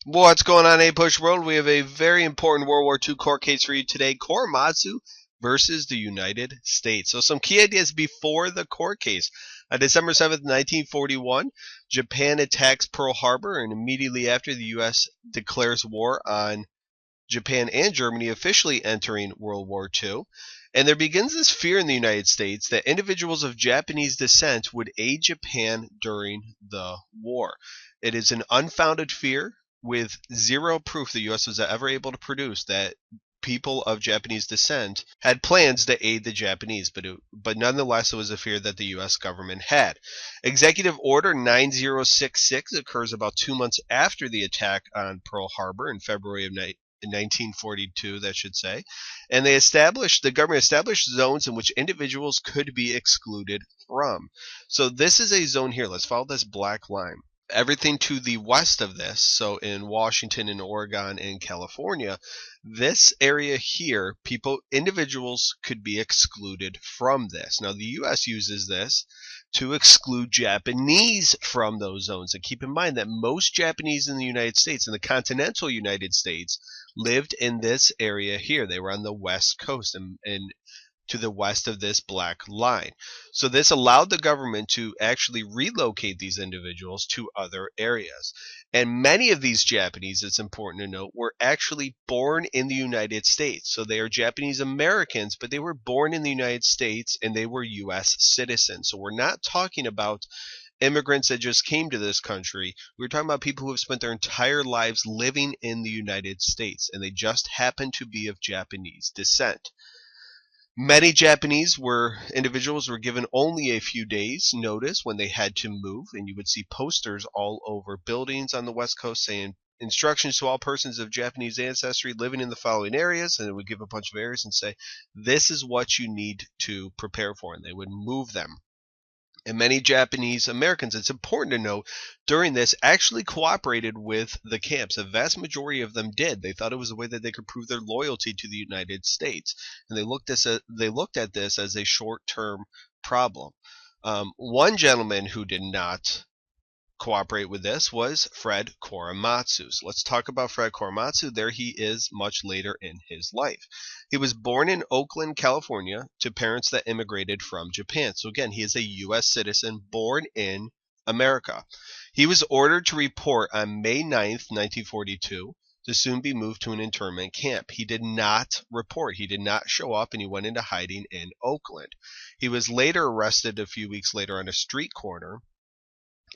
What's going on, APUSH world? We have a very important World War II court case for you today. Korematsu versus the United States. So some key ideas before the court case. On December 7th, 1941, Japan attacks Pearl Harbor, and immediately after, the U.S. declares war on Japan and Germany, officially entering World War II. And there begins this fear in the United States that individuals of Japanese descent would aid Japan during the war. It is an unfounded fear with zero proof the U.S. was ever able to produce that people of Japanese descent had plans to aid the Japanese, but nonetheless it was a fear that the U.S. government had. Executive Order 9066 occurs about 2 months after the attack on Pearl Harbor in February of 1942, that should say, and the government established zones in which individuals could be excluded from. So this is a zone here. Let's follow this black line. Everything to the west of this, so in Washington and Oregon and California, this area here, individuals could be excluded from this. Now the U.S. uses this to exclude Japanese from those zones. And keep in mind that most Japanese in the United States, in the continental United States, lived in this area here. They were on the west coast and to the west of this black line. So this allowed the government to actually relocate these individuals to other areas. And many of these Japanese, it's important to note, were actually born in the United States. So they are Japanese Americans, but they were born in the United States and they were U.S. citizens. So we're not talking about immigrants that just came to this country. We're talking about people who have spent their entire lives living in the United States and they just happen to be of Japanese descent. Many Japanese individuals were given only a few days notice when they had to move, and you would see posters all over buildings on the West Coast saying instructions to all persons of Japanese ancestry living in the following areas, and it would give a bunch of areas and say this is what you need to prepare for, and they would move them. And many Japanese Americans, it's important to note, during this actually cooperated with the camps. A vast majority of them did. They thought it was a way that they could prove their loyalty to the United States. And they looked at this as a short-term problem. One gentleman who did not cooperate with this was Fred Korematsu. So let's talk about Fred Korematsu. There he is much later in his life. He was born in Oakland, California, to parents that immigrated from Japan. So again, he is a U.S. citizen born in America. He was ordered to report on May 9th, 1942, to soon be moved to an internment camp. He did not report. He did not show up, and he went into hiding in Oakland. He was later arrested a few weeks later on a street corner,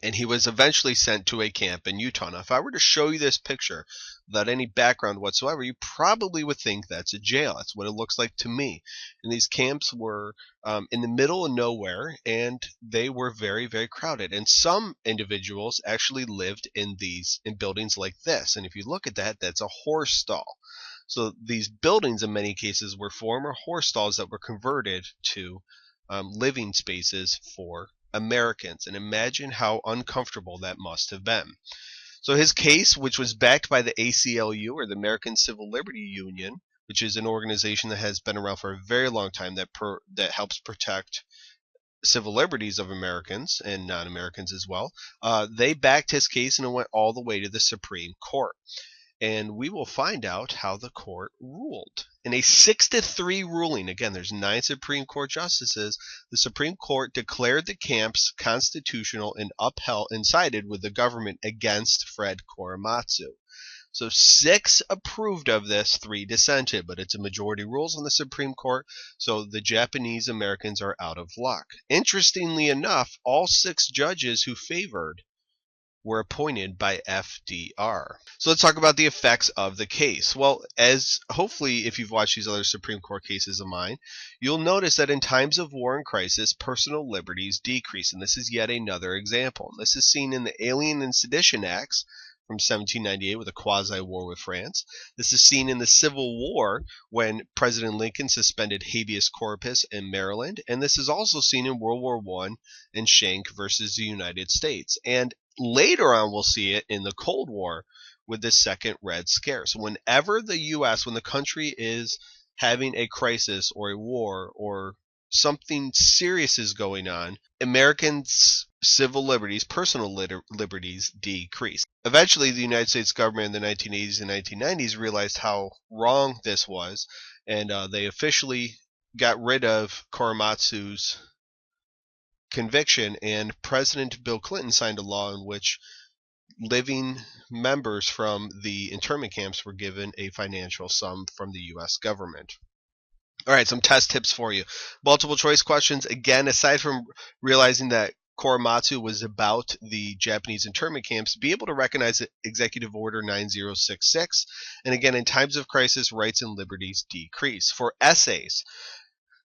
and he was eventually sent to a camp in Utah. Now, if I were to show you this picture without any background whatsoever, you probably would think that's a jail. That's what it looks like to me. And these camps were in the middle of nowhere, and they were very, very crowded. And some individuals actually lived in buildings like this. And if you look at that, that's a horse stall. So these buildings, in many cases, were former horse stalls that were converted to living spaces for Americans, and imagine how uncomfortable that must have been. So his case, which was backed by the ACLU, or the American Civil Liberty Union, which is an organization that has been around for a very long time that helps protect civil liberties of Americans and non-Americans as well, they backed his case and it went all the way to the Supreme Court. And we will find out how the court ruled. In a 6-3 ruling, again, there's 9 Supreme Court justices, the Supreme Court declared the camps constitutional and sided with the government against Fred Korematsu. So 6 approved of this, 3 dissented, but it's a majority rules on the Supreme Court, so the Japanese Americans are out of luck. Interestingly enough, all 6 judges who favored were appointed by FDR. So let's talk about the effects of the case. Well, as hopefully if you've watched these other Supreme Court cases of mine, you'll notice that in times of war and crisis, personal liberties decrease. And this is yet another example. This is seen in the Alien and Sedition Acts from 1798 with a quasi-war with France. This is seen in the Civil War when President Lincoln suspended habeas corpus in Maryland. And this is also seen in World War I and Schenck versus the United States. And later on, we'll see it in the Cold War with the Second Red Scare. So whenever the U.S., when the country is having a crisis or a war or something serious is going on, Americans' civil liberties, personal liberties, decrease. Eventually, the United States government in the 1980s and 1990s realized how wrong this was, and they officially got rid of Korematsu's conviction, and President Bill Clinton signed a law in which living members from the internment camps were given a financial sum from the U.S. government. All right, some test tips for you. Multiple choice questions. Again, aside from realizing that Korematsu was about the Japanese internment camps, be able to recognize Executive Order 9066. And again, in times of crisis, rights and liberties decrease. For essays,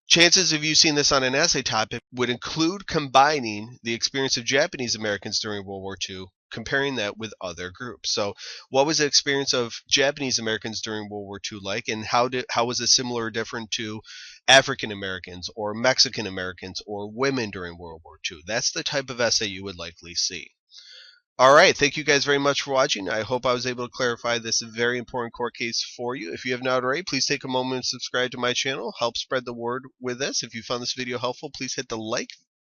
chances of you seeing this on an essay topic would include combining the experience of Japanese Americans during World War II, comparing that with other groups. So what was the experience of Japanese Americans during World War II like, and how was it similar or different to African Americans or Mexican Americans or women during World War II? That's the type of essay you would likely see. All right, thank you guys very much for watching. I hope I was able to clarify this very important court case for you. If you have not already, please take a moment and subscribe to my channel. Help spread the word with this. If you found this video helpful, please hit the like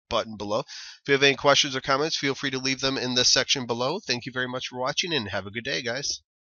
button below. If you have any questions or comments, feel free to leave them in the section below. Thank you very much for watching, and have a good day, guys.